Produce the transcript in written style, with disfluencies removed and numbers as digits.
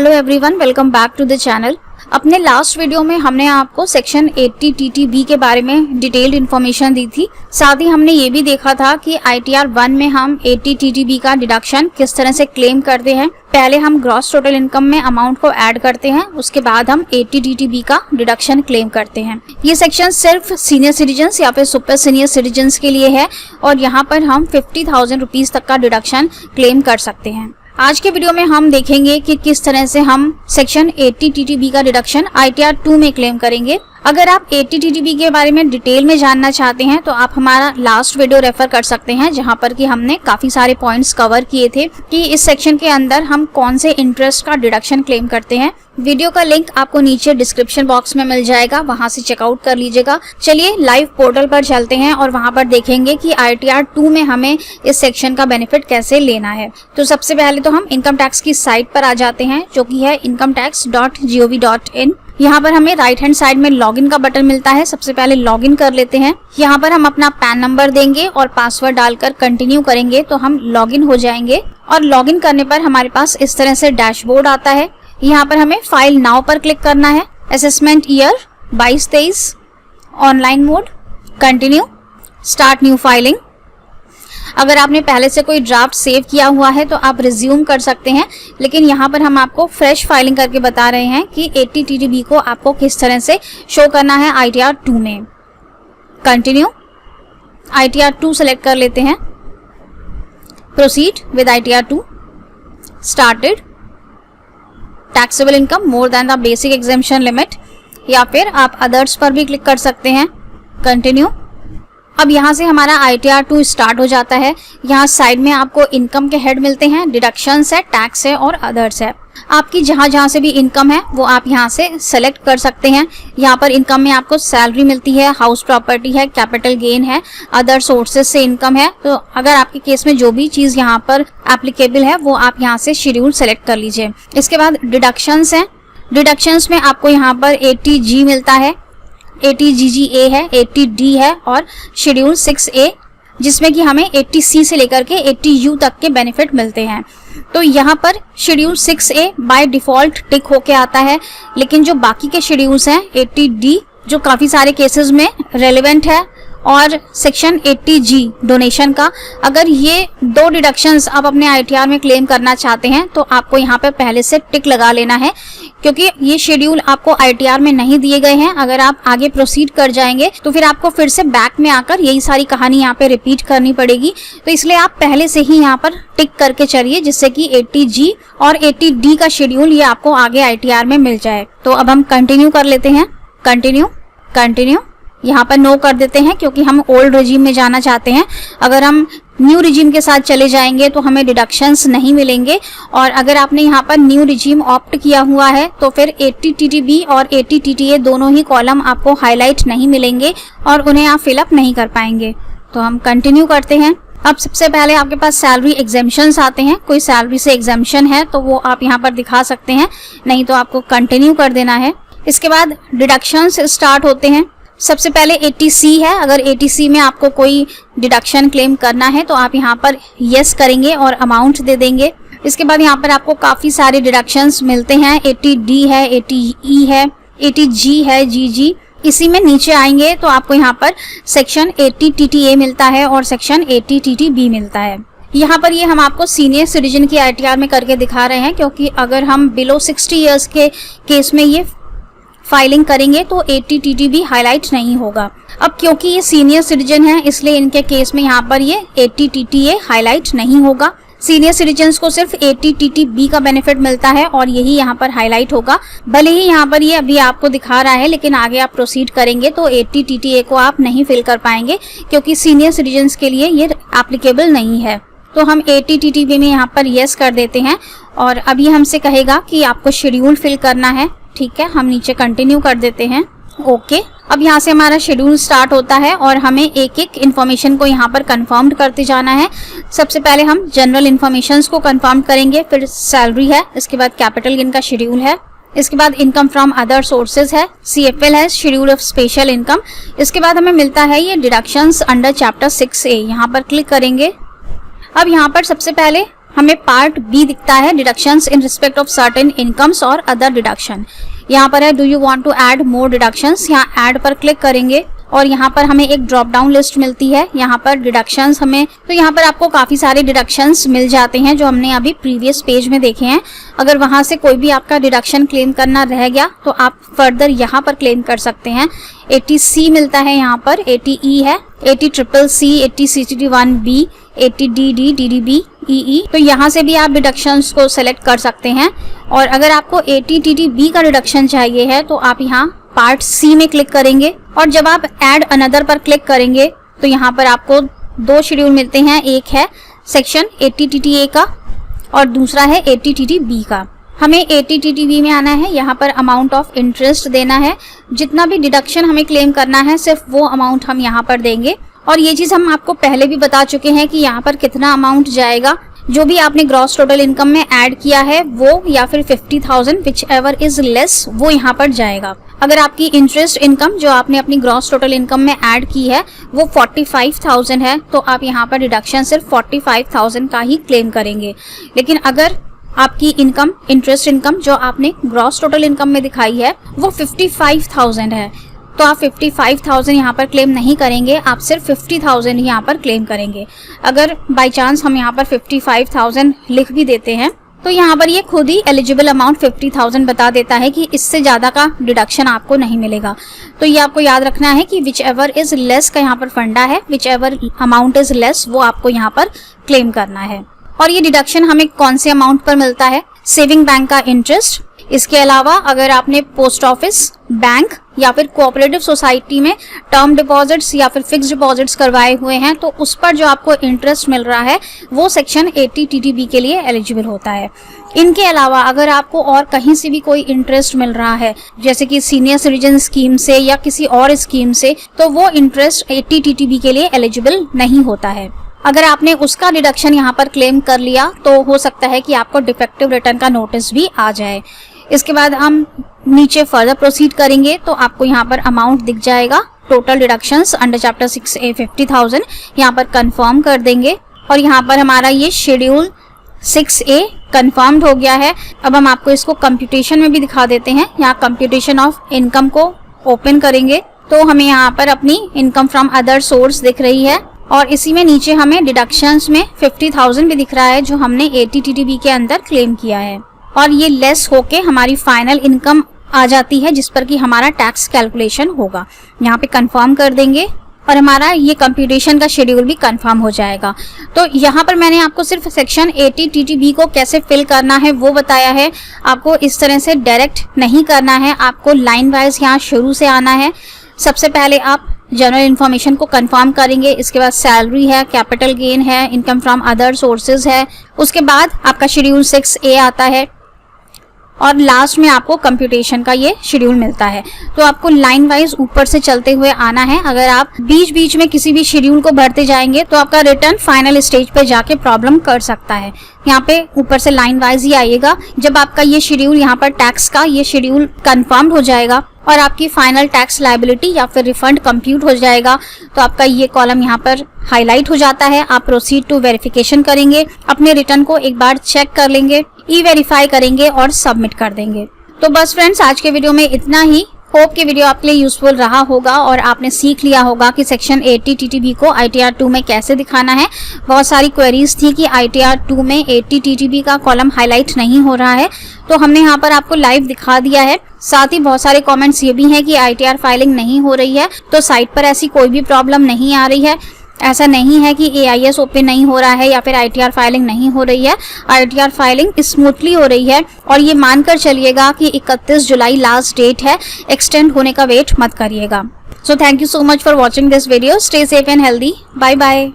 Hello everyone, welcome back to the channel. अपने last video में हमने आपको सेक्शन 80 टीटीबी के बारे में डिटेल्ड इन्फॉर्मेशन दी थी। साथ ही हमने ये भी देखा था कि ITR 1 में हम 80 टीटीबी का डिडक्शन किस तरह से क्लेम करते हैं। पहले हम ग्रॉस टोटल इनकम में अमाउंट को ऐड करते हैं, उसके बाद हम 80 टीटीबी का डिडक्शन क्लेम करते हैं। ये सेक्शन सिर्फ सीनियर सिटीजन्स या फिर सुपर सीनियर सिटीजन्स के लिए है और यहाँ पर हम 50,000 रुपीज तक का डिडक्शन क्लेम कर सकते हैं। आज के वीडियो में हम देखेंगे कि किस तरह से हम सेक्शन 80 टीटीबी का डिडक्शन ITR 2 में क्लेम करेंगे। अगर आप 80 टीटीबी के बारे में डिटेल में जानना चाहते हैं तो आप हमारा लास्ट वीडियो रेफर कर सकते हैं, जहां पर कि हमने काफी सारे पॉइंट्स कवर किए थे कि इस सेक्शन के अंदर हम कौन से इंटरेस्ट का डिडक्शन क्लेम करते हैं। वीडियो का लिंक आपको नीचे डिस्क्रिप्शन बॉक्स में मिल जाएगा, वहां से चेकआउट कर लीजिएगा। चलिए लाइव पोर्टल पर चलते हैं और वहां पर देखेंगे कि ITR 2 में हमें इस सेक्शन का बेनिफिट कैसे लेना है। तो सबसे पहले तो हम इनकम टैक्स की साइट पर आ जाते हैं, जो कि है incometax.gov.in। यहाँ पर हमें राइट हैंड साइड में लॉगिन का बटन मिलता है। सबसे पहले लॉगिन कर लेते हैं। यहाँ पर हम अपना पैन नंबर देंगे और पासवर्ड डालकर कंटिन्यू करेंगे तो हम लॉगिन हो जाएंगे। और लॉगिन करने पर हमारे पास इस तरह से डैशबोर्ड आता है। यहाँ पर हमें फाइल नाउ पर क्लिक करना है। Assessment year 22-23, online mode, continue, start new filing. अगर आपने पहले से कोई ड्राफ्ट सेव किया हुआ है तो आप रिज्यूम कर सकते हैं, लेकिन यहाँ पर हम आपको फ्रेश फाइलिंग करके बता रहे हैं कि 80 टीटीबी को आपको किस तरह से शो करना है ITR 2 में। कंटिन्यू, ITR 2 सेलेक्ट कर लेते हैं। Proceed with ITR 2, started, taxable income more than the basic exemption limit, या फिर आप अदर्स पर भी क्लिक कर सकते हैं। कंटिन्यू। अब यहाँ से हमारा ITR 2 स्टार्ट हो जाता है। यहाँ साइड में आपको इनकम के हेड मिलते हैं, डिडक्शंस है, टैक्स है और अदर्स है। आपकी जहाँ से भी इनकम है वो आप यहाँ से सेलेक्ट कर सकते हैं। यहाँ पर इनकम में आपको सैलरी मिलती है, हाउस प्रॉपर्टी है, कैपिटल गेन है, अदर सोर्सेज से इनकम है। तो अगर आपके केस में जो भी चीज यहाँ पर एप्लीकेबल है वो आप यहाँ से शेड्यूल सेलेक्ट कर लीजिए। इसके बाद डिडक्शंस है। डिडक्शंस में आपको यहाँ पर 80G मिलता है, 80GGA है, 80D है और शेड्यूल 6A, जिसमें कि हमें 80C से लेकर के 80U तक के बेनिफिट मिलते हैं। तो यहाँ पर शेड्यूल 6A बाय डिफॉल्ट टिक होके आता है, लेकिन जो बाकी के शेड्यूल्स हैं 80D जो काफी सारे केसेस में रेलेवेंट है, और सेक्शन 80G डोनेशन का, अगर ये दो डिडक्शंस आप अपने ITR में क्लेम करना चाहते हैं तो आपको यहाँ पे पहले से टिक लगा लेना है, क्योंकि ये शेड्यूल आपको ITR में नहीं दिए गए हैं। अगर आप आगे प्रोसीड कर जाएंगे तो फिर आपको फिर से बैक में आकर यही सारी कहानी यहाँ पे रिपीट करनी पड़ेगी। तो इसलिए आप पहले से ही यहाँ पर टिक करके चलिए, जिससे कि 80G और 80D का शेड्यूल ये आपको आगे ITR में मिल जाए। तो अब हम कंटिन्यू कर लेते हैं। कंटिन्यू, कंटिन्यू, यहाँ पर नो कर देते हैं क्योंकि हम ओल्ड रिजीम में जाना चाहते हैं। अगर हम न्यू रिजीम के साथ चले जाएंगे तो हमें डिडक्शंस नहीं मिलेंगे, और अगर आपने यहाँ पर न्यू रिजीम ऑप्ट किया हुआ है तो फिर 80 टीटीबी और 80 टीटीए दोनों ही कॉलम आपको हाईलाइट नहीं मिलेंगे और उन्हें आप फिलअप नहीं कर पाएंगे। तो हम कंटिन्यू करते हैं। अब सबसे पहले आपके पास सैलरी एग्जेम्पशंस आते हैं। कोई सैलरी से एग्जेम्पशन है तो वो आप यहाँ पर दिखा सकते हैं, नहीं तो आपको कंटिन्यू कर देना है। इसके बाद डिडक्शंस स्टार्ट होते हैं। सबसे पहले 80C है। अगर 80C में आपको कोई डिडक्शन क्लेम करना है तो आप यहाँ पर यस करेंगे और अमाउंट दे देंगे। इसके बाद यहाँ पर आपको काफी सारे डिडक्शंस मिलते हैं। 80D है, 80E है, 80G है, GG। इसी में नीचे आएंगे तो आपको यहाँ पर सेक्शन 80 TTA मिलता है और सेक्शन 80 TTB मिलता है। यहाँ पर ये हम आपको सीनियर सिटीजन की ITR में करके दिखा रहे हैं, क्योंकि अगर हम बिलो 60 ईयर्स के केस में ये फाइलिंग करेंगे तो 80 TTB हाईलाइट नहीं होगा। अब क्योंकि ये सीनियर सिटीजन है इसलिए इनके केस में यहाँ पर ये 80 TTA हाईलाइट नहीं होगा। सीनियर सिटीजन्स को सिर्फ 80 TTB का बेनिफिट मिलता है और यही यहाँ पर हाईलाइट होगा। भले ही यहाँ पर ये अभी आपको दिखा रहा है, लेकिन आगे आप प्रोसीड करेंगे तो 80 TTA को आप नहीं फिल कर पाएंगे, क्योंकि सीनियर सिटीजन्स के लिए ये एप्लीकेबल नहीं है। तो हम 80 TTB में यहाँ पर यस कर देते हैं और अभी हमसे कहेगा कि आपको शेड्यूल फिल करना है। ठीक है, हम नीचे कंटिन्यू कर देते हैं। ओके, अब यहाँ से हमारा शेड्यूल स्टार्ट होता है और हमें एक एक इन्फॉर्मेशन को यहाँ पर कंफर्म करते जाना है। सबसे पहले हम जनरल इन्फॉर्मेशंस को कंफर्म करेंगे, फिर सैलरी है, इसके बाद कैपिटल गेन का शेड्यूल है, इसके बाद इनकम फ्रॉम अदर सोर्सेज है, CFL है, शेड्यूल ऑफ स्पेशल इनकम। इसके बाद हमें मिलता है ये डिडक्शंस अंडर चैप्टर 6A। यहाँ पर क्लिक करेंगे। अब यहाँ पर सबसे पहले हमें पार्ट बी दिखता है, deductions in respect of certain incomes और अदर डिडक्शन। यहाँ पर है do you want to add more deductions, यहाँ ऐड पर क्लिक करेंगे और यहाँ पर हमें एक ड्रॉप डाउन लिस्ट मिलती है। यहाँ पर डिडक्शंस हमें, तो यहाँ पर आपको काफी सारे डिडक्शंस मिल जाते हैं जो हमने अभी प्रीवियस पेज में देखे हैं। अगर वहां से कोई भी आपका डिडक्शन क्लेम करना रह गया तो आप फर्दर यहाँ पर क्लेम कर सकते हैं। 80C मिलता है, यहाँ पर 80E है, 80CCC, 80CCD1B, 80DD, DDB, EE। तो यहाँ से भी आप डिडक्शंस को सेलेक्ट कर सकते हैं। और अगर आपको 80TTB का डिडक्शन चाहिए है तो आप यहाँ पार्ट सी में क्लिक करेंगे और जब आप ऐड अनदर पर क्लिक करेंगे तो यहाँ पर आपको दो शेड्यूल मिलते हैं, एक है सेक्शन 80TTA का और दूसरा है 80TTB का। हमें 80TTB में आना है, यहाँ पर अमाउंट ऑफ इंटरेस्ट देना है, जितना भी डिडक्शन हमें क्लेम करना है सिर्फ वो अमाउंट हम यहाँ पर देंगे। और ये चीज हम आपको पहले भी बता चुके हैं कि यहाँ पर कितना अमाउंट जाएगा, जो भी आपने ग्रॉस टोटल इनकम में ऐड किया है वो, या फिर 50,000 विच एवर इज लेस, वो यहाँ पर जाएगा। अगर आपकी इंटरेस्ट इनकम जो आपने अपनी ग्रॉस टोटल इनकम में ऐड की है वो 45,000 है तो आप यहाँ पर डिडक्शन सिर्फ 45,000 का ही क्लेम करेंगे। लेकिन अगर आपकी इनकम, इंटरेस्ट इनकम जो आपने ग्रॉस टोटल इनकम में दिखाई है वो 55,000 है तो आप 55,000 यहाँ पर क्लेम नहीं करेंगे, आप सिर्फ 50,000 ही यहाँ पर क्लेम करेंगे। अगर बाय चांस हम यहाँ पर 55,000 लिख भी देते हैं तो यहाँ पर ये खुद ही एलिजिबल अमाउंट 50,000 बता देता है कि इससे ज्यादा का डिडक्शन आपको नहीं मिलेगा। तो ये आपको याद रखना है कि विच एवर इज लेस का यहाँ पर फंडा है, which ever amount is less वो आपको यहाँ पर क्लेम करना है। और ये डिडक्शन हमें कौन से अमाउंट पर मिलता है, सेविंग बैंक का इंटरेस्ट। इसके अलावा अगर आपने पोस्ट ऑफिस, बैंक या फिर कोऑपरेटिव सोसाइटी में टर्म डिपॉजिट्स या फिर फिक्स्ड डिपॉजिट्स करवाए हुए हैं तो उस पर जो आपको इंटरेस्ट मिल रहा है वो सेक्शन 80TTB के लिए एलिजिबल होता है। इनके अलावा अगर आपको और कहीं से भी कोई इंटरेस्ट मिल रहा है, जैसे कि सीनियर सिटीजन स्कीम से या किसी और स्कीम से, तो वो इंटरेस्ट 80TTB के लिए एलिजिबल नहीं होता है। अगर आपने उसका डिडक्शन यहाँ पर क्लेम कर लिया तो हो सकता है कि आपको डिफेक्टिव रिटर्न का नोटिस भी आ जाए। इसके बाद हम नीचे फर्दर प्रोसीड करेंगे तो आपको यहाँ पर अमाउंट दिख जाएगा, total deductions under chapter 6A 50,000, यहाँ पर कंफर्म कर देंगे और यहाँ पर हमारा ये शेड्यूल 6A कंफर्म्ड हो गया है। अब हम आपको इसको कंप्यूटेशन में भी दिखा देते हैं। यहाँ कंप्यूटेशन ऑफ इनकम को ओपन करेंगे तो हमें यहाँ पर अपनी इनकम फ्रॉम अदर सोर्स दिख रही है और इसी में नीचे हमें डिडक्शंस में 50,000 भी दिख रहा है जो हमने 80TTB के अंदर क्लेम किया है। और ये लेस होके हमारी फाइनल इनकम आ जाती है जिस पर कि हमारा टैक्स कैलकुलेशन होगा। यहाँ पे कंफर्म कर देंगे और हमारा ये कंप्यूटेशन का शेड्यूल भी कंफर्म हो जाएगा। तो यहाँ पर मैंने आपको सिर्फ सेक्शन 80TTB को कैसे फिल करना है वो बताया है। आपको इस तरह से डायरेक्ट नहीं करना है, आपको लाइन वाइज यहाँ शुरू से आना है। सबसे पहले आप जनरल इन्फॉर्मेशन को कंफर्म करेंगे, इसके बाद सैलरी है, कैपिटल गेन है, इनकम फ्रॉम अदर सोर्सेज है, उसके बाद आपका शेड्यूल 6A आता है और लास्ट में आपको कंप्यूटेशन का ये शेड्यूल मिलता है। तो आपको लाइन वाइज ऊपर से चलते हुए आना है। अगर आप बीच बीच में किसी भी शेड्यूल को भरते जाएंगे तो आपका रिटर्न फाइनल स्टेज पे जाके प्रॉब्लम कर सकता है। यहाँ पे ऊपर से लाइन वाइज ही आइएगा। जब आपका ये शेड्यूल यहाँ पर टैक्स का ये शेड्यूल कंफर्म हो जाएगा और आपकी फाइनल टैक्स लायबिलिटी या फिर रिफंड कंप्यूट हो जाएगा तो आपका ये कॉलम यहाँ पर हाईलाइट हो जाता है। आप प्रोसीड टू वेरिफिकेशन करेंगे, अपने रिटर्न को एक बार चेक कर लेंगे, ई वेरीफाई करेंगे और सबमिट कर देंगे। तो बस फ्रेंड्स, आज के वीडियो में इतना ही। होप कि वीडियो आपके लिए यूजफुल रहा होगा और आपने सीख लिया होगा कि सेक्शन 80TTB को ITR 2 में कैसे दिखाना है। बहुत सारी क्वेरीज थी कि ITR 2 में 80TTB का कॉलम हाईलाइट नहीं हो रहा है, तो हमने यहाँ पर आपको लाइव दिखा दिया है। साथ ही बहुत सारे कमेंट्स ये भी हैं कि ITR फाइलिंग नहीं हो रही है, तो साइट पर ऐसी कोई भी प्रॉब्लम नहीं आ रही है। ऐसा नहीं है कि AIS ओपन नहीं हो रहा है या फिर ITR फाइलिंग नहीं हो रही है। ITR फाइलिंग स्मूथली हो रही है और ये मानकर चलिएगा कि 31 जुलाई लास्ट डेट है, एक्सटेंड होने का वेट मत करिएगा। So thank you so much for watching this video. Stay safe and healthy. Bye bye.